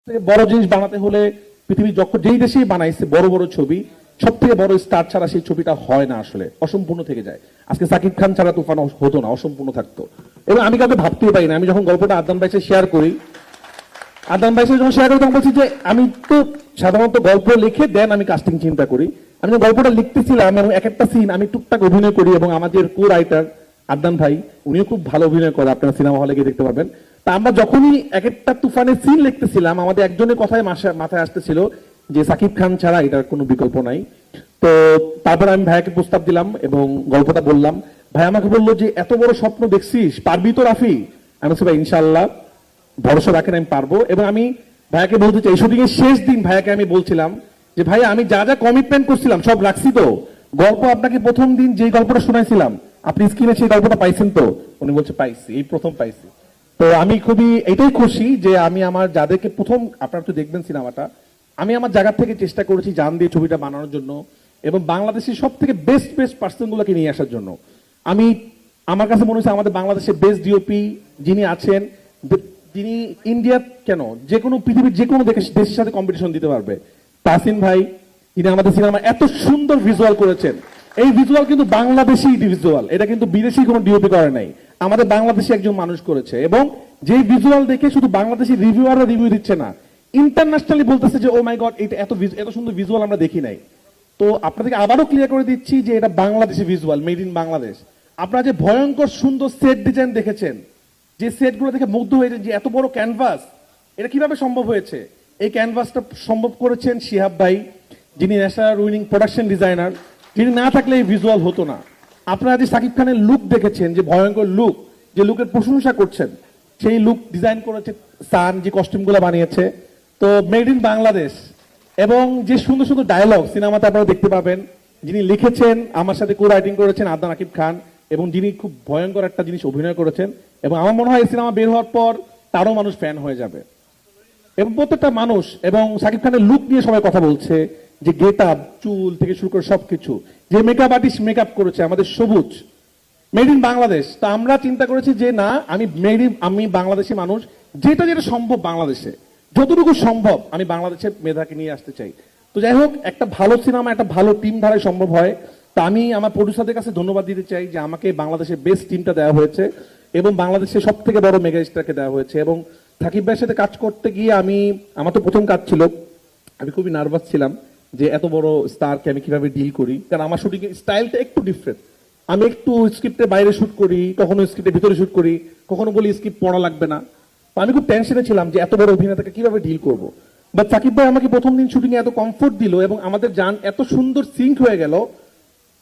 থেকে বড় জিনিস বানাতে হলে পৃথিবী যখন যেই দেশেই বানাইছে বড় বড় ছবি, সব থেকে বড় স্টার ছাড়া সেই ছবিটা হয় না, আসলে অসম্পূর্ণ থেকে যায়। আজকে সাকিব খান ছাড়া তুফান হতো না, অসম্পূর্ণ থাকতো। এবং আমি কাউকে ভাবতেই পারি না। আমি যখন গল্পটা আদনান ভাইয়ের সাথে শেয়ার করি, আদনান ভাইয়ের সাথে যখন শেয়ার করি তখন বলছি যে আমি তো সাধারণত গল্প লিখে দেন আমি কাস্টিং চিন্তা করি। আমি যখন গল্পটা লিখতেছিলাম এবং এক একটা সিন আমি টুকটাক অভিনয় করি, এবং আমাদের কো রাইটার আদনান ভাই উনিও খুব ভালো অভিনয় করে, আপনারা সিনেমা হলে গিয়ে দেখতে পাবেন। তা আমরা যখনই এক একটা তুফানের সিন লিখতেছিলাম আমাদের একজনের কথায় মাথায় আসতেছিল যে সাকিব খান ছাড়া এটার কোনো বিকল্প নাই। তো তারপর আমি ভাইয়াকে প্রস্তাব দিলাম এবং গল্পটা বললাম। ভাই আমাকে বললো যে এত বড় স্বপ্ন দেখছিস, পারবি তো রাফি? আমি বলছি ভাই ইনশাল্লাহ, ভরসা রাখেন আমি পারবো। এবং আমি ভাইয়াকে বলতে চাই, শুটিং এর শেষ দিন ভাইয়াকে আমি বলছিলাম যে ভাই আমি যা যা কমিটমেন্ট করছিলাম সব রাখছি তো? গল্প আপনাকে প্রথম দিন যে গল্পটা শোনাইছিলাম আপনি স্ক্রিনে সেই গল্পটা পাইছেন তো? উনি বলছে পাইছি, এই প্রথম পাইছি। তো আমি খুবই এটাই খুশি যে আমি আমার যাদেরকে প্রথম, আপনারা তো দেখবেন সিনেমাটা, আমি আমার জায়গা থেকে চেষ্টা করেছি জান দিয়ে ছবিটা বানানোর জন্য এবং বাংলাদেশের সব থেকে বেস্ট বেস্ট পার্সন গুলোকে নিয়ে আসার জন্য। আমি আমার কাছে মনে হচ্ছে আমাদের বাংলাদেশের বেস্ট ডিওপি যিনি আছেন, যিনি ইন্ডিয়ার কেন যে কোনো পৃথিবীর যে কোনো দেশের সাথে কম্পিটিশন দিতে পারবে, তাসিন ভাই। তিনি আমাদের সিনেমা এত সুন্দর ভিজুয়াল করেছেন। এই ভিজুয়াল কিন্তু বাংলাদেশি ভিজুয়াল, এটা কিন্তু বিদেশি কোনো ডিওপি করে নাই, আমাদের বাংলাদেশি একজন মানুষ করেছে। এবং যে ভিজুয়াল দেখে শুধু বাংলাদেশি রিভিউয়াররা রিভিউ দিচ্ছে না, ইন্টারন্যাশনালি বলতেছে যে ও মাই গড, এটা এত সুন্দর ভিজুয়াল আমরা দেখি নাই। তো আপনাদেরকে আবারও ক্লিয়ার করে দিচ্ছি যে এটা Bangladeshi visual, made in Bangladesh. আপনারা যে ভয়ঙ্কর সুন্দর সেট ডিজাইন দেখেছেন, যে সেটগুলো দেখে মুগ্ধ হয়েছেন, যে এত বড় ক্যানভাস, এটা কিভাবে সম্ভব হয়েছে? এই ক্যানভাসটা সম্ভব করেছেন শিহাব ভাই, যিনি ন্যাশনাল উইনিং প্রোডাকশন ডিজাইনার। যিনি না থাকলে এই ভিজুয়াল হতো না। আপনারা যে সাকিব খানের লুক দেখেছেন, যে ভয়ঙ্কর লুক, যে লুকের প্রশংসা করছেন, সেই লুক ডিজাইন করেছে সান, যে কস্টিউমগুলো বানিয়েছে। তো মেড ইন বাংলাদেশ। এবং যে সুন্দর সুন্দর ডায়লগ সিনেমাতে আপনারা দেখতে পাবেন, যিনি লিখেছেন আমার সাথে কো রাইটিং করেছেন আদনান আকিব খান, এবং যিনি খুব ভয়ঙ্কর একটা জিনিস অভিনয় করেছেন। এবং আমার মনে হয় এই সিনেমা বের হওয়ার পর তারও মানুষ ফ্যান হয়ে যাবে। এবং প্রত্যেকটা মানুষ এবং সাকিব খানের লুক নিয়ে সবাই কথা বলছে, যে গেট আপ, চুল থেকে শুরু করে সবকিছু, যে মেকআপ আর্টিস্ট মেকআপ করেছে আমাদের সবুজ, মেড ইন বাংলাদেশ। তা আমরা চিন্তা করেছি যে না, আমি বাংলাদেশি মানুষ, যেটা যেটা সম্ভব বাংলাদেশে, যতটুকু সম্ভব আমি বাংলাদেশের মেধাকে নিয়ে আসতে চাই। তো যাই হোক, একটা ভালো সিনেমা একটা ভালো টিম ধারায় সম্ভব হয়। তা আমি আমার প্রডিউসারদের কাছে ধন্যবাদ দিতে চাই যে আমাকে বাংলাদেশের বেস্ট টিমটা দেওয়া হয়েছে এবং বাংলাদেশের সব থেকে বড় মেগা স্টারকে দেওয়া হয়েছে। এবং সাকিব ভাইয়ের সাথে কাজ করতে গিয়ে আমার তো প্রথম কাজ ছিল, আমি খুবই নার্ভাস ছিলাম যে এত বড় স্টারকে আমি কিভাবে ডিল করি, কারণ আমার শুটিং এর স্টাইলটা একটু ডিফারেন্ট। আমি একটু স্ক্রিপ্টের বাইরে শুট করি, কখনো স্ক্রিপ্টের ভিতরে শুট করি, কখনো বলি স্ক্রিপ্ট পড়া লাগবে না। তো আমি খুব টেনশনে ছিলাম যে এত বড় অভিনেতাকে কিভাবে ডিল করব। বাট সাকিব ভাই আমাকে প্রথম দিন শুটিং এ এত কমফোর্ট দিল এবং আমাদের জান এত সুন্দর সিঙ্ক হয়ে গেল,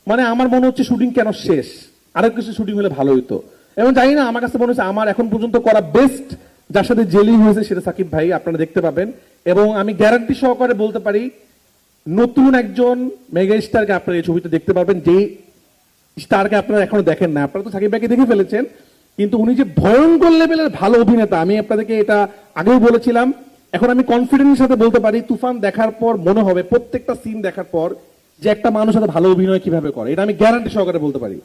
মানে আমার মনে হচ্ছে শুটিং কেন শেষ, আরেক কিছু শুটিং হলে ভালো হতো। এবং জানি না, আমার কাছে মনে হচ্ছে আমার এখন পর্যন্ত করা বেস্ট যার সাথে জেলি হয়েছে সেটা সাকিব ভাই, আপনারা দেখতে পাবেন। এবং আমি গ্যারান্টি সহকারে বলতে পারি নতুন একজন মেগা স্টারকে আপনারা এই ছবিতে দেখতে পাবেন, যে স্টারকে আপনারা এখনো দেখেন না। আপনারা তো সাকিব ভাইকে দেখে ফেলেছেন, কিন্তু উনি যে ভয়ঙ্কর লেভেলের ভালো অভিনেতা, আমি আপনাদেরকে এটা আগেও বলেছিলাম। এখন আমি কনফিডেন্সের সাথে বলতে পারি তুফান দেখার পর মনে হবে, প্রত্যেকটা সিন দেখার পর, যে একটা মানুষ এত ভালো অভিনয় কিভাবে করে, এটা আমি গ্যারান্টি সহকারে বলতে পারি।